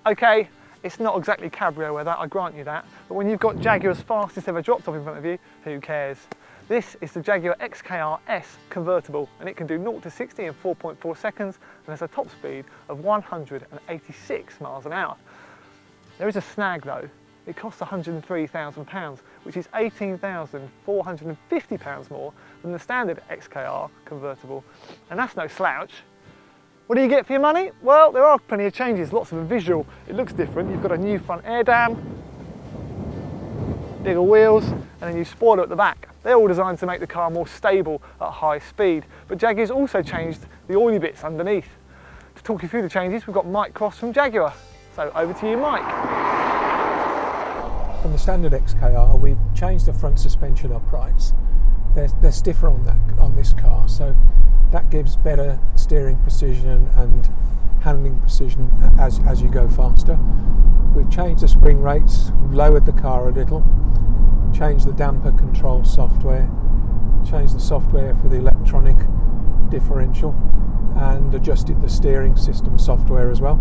Okay, it's not exactly cabrio weather, I grant you that, but when you've got Jaguar's fastest ever drop top in front of you, who cares? This is the Jaguar XKR-S Convertible, and it can do 0 to 60 in 4.4 seconds and has a top speed of 186 miles an hour. There is a snag though. It costs £103,000, which is £18,450 more than the standard XKR convertible, and that's no slouch. What do you get for your money? Well, there are plenty of changes, lots of them visual. It looks different. You've got a new front air dam, bigger wheels, and a new spoiler at the back. They're all designed to make the car more stable at high speed, but Jaguar's also changed the oily bits underneath. To talk you through the changes, we've got Mike Cross from Jaguar. So over to you, Mike. From the standard XKR, we've changed the front suspension uprights. They're stiffer on this car, so that gives better steering precision and handling precision as you go faster. We've changed the spring rates, lowered the car a little, changed the damper control software, changed the software for the electronic differential, and adjusted the steering system software as well.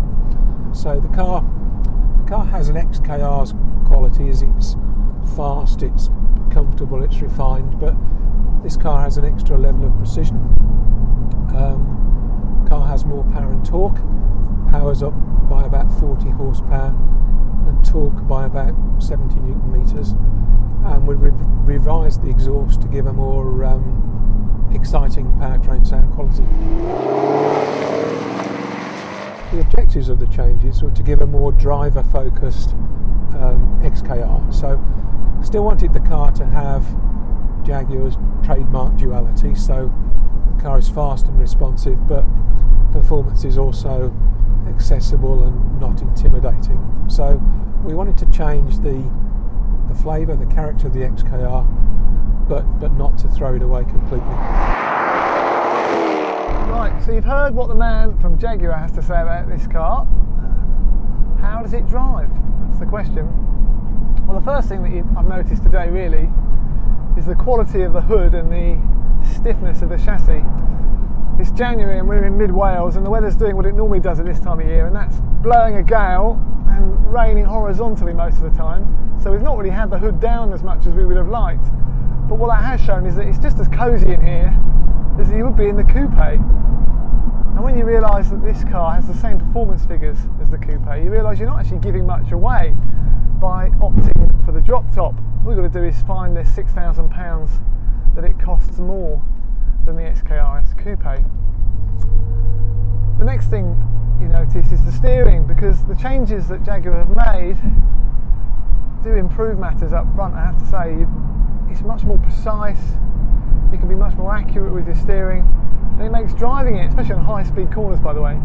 So the car has an XKR's qualities. It's fast, it's comfortable, it's refined, but this car has an extra level of precision. Car has more power and torque, powers up by about 40 horsepower and torque by about 70 newton meters, and we've revised the exhaust to give a more exciting powertrain sound quality. The objectives of the changes were to give a more driver focused XKR, so still wanted the car to have Jaguar's trademark duality, so the car is fast and responsive, but performance is also accessible and not intimidating. So we wanted to change the flavour, the character of the XKR, but not to throw it away completely. Right, so you've heard what the man from Jaguar has to say about this car. How does it drive? That's the question. Well, the first thing that I've noticed today really is the quality of the hood and the stiffness of the chassis. It's January and we're in mid-Wales and the weather's doing what it normally does at this time of year, and that's blowing a gale and raining horizontally most of the time. So we've not really had the hood down as much as we would have liked. But what that has shown is that it's just as cosy in here as you would be in the coupe. And when you realise that this car has the same performance figures as the coupe, you realise you're not actually giving much away by opting for the drop top. All you've got to do is find this £6,000 that it costs more than the XKR-S Coupe. The next thing you notice is the steering, because the changes that Jaguar have made do improve matters up front, I have to say. It's much more precise, you can be much more accurate with your steering, and it makes driving it, especially on high speed corners by the way,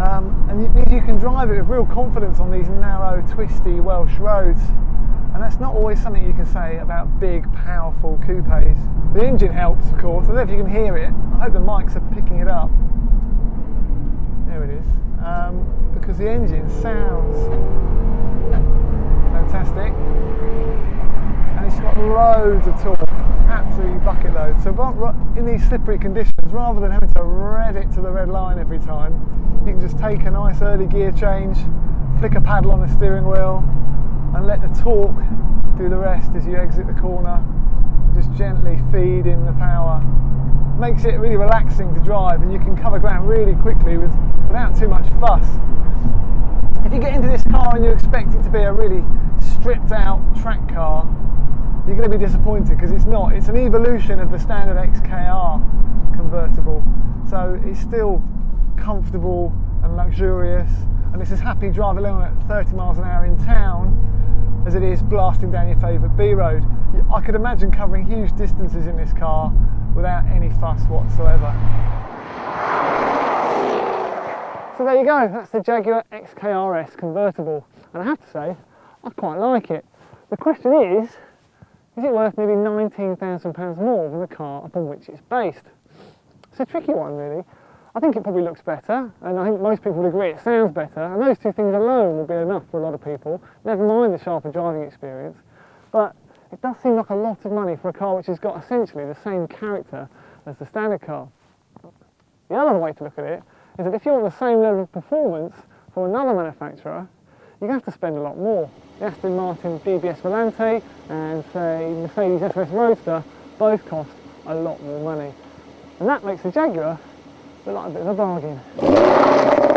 and you can drive it with real confidence on these narrow, twisty Welsh roads. And that's not always something you can say about big, powerful coupes. The engine helps, of course. I don't know if you can hear it. I hope the mics are picking it up. There it is. Because the engine sounds fantastic. And it's got loads of torque, absolutely bucket loads. So in these slippery conditions, rather than having to rev it to the red line every time, you can just take a nice early gear change, flick a paddle on the steering wheel, and let the torque do the rest as you exit the corner. Just gently feed in the power. Makes it really relaxing to drive, and you can cover ground really quickly without too much fuss. If you get into this car and you expect it to be a really stripped out track car, you're going to be disappointed, because it's not. It's an evolution of the standard XKR convertible. So it's still comfortable and luxurious, and it's as happy driving along at 30 miles an hour in town as it is blasting down your favourite B road. I could imagine covering huge distances in this car without any fuss whatsoever. So there you go, that's the Jaguar XKR-S Convertible, and I have to say, I quite like it. The question is it worth nearly £19,000 more than the car upon which it's based? It's a tricky one really. I think it probably looks better, and I think most people would agree it sounds better, and those two things alone will be enough for a lot of people, never mind the sharper driving experience. But it does seem like a lot of money for a car which has got essentially the same character as the standard car. The other way to look at it is that if you want the same level of performance from another manufacturer, you have to spend a lot more. The Aston Martin DBS Volante and say Mercedes SLS Roadster both cost a lot more money. And that makes the Jaguar look like a bit of a bargain.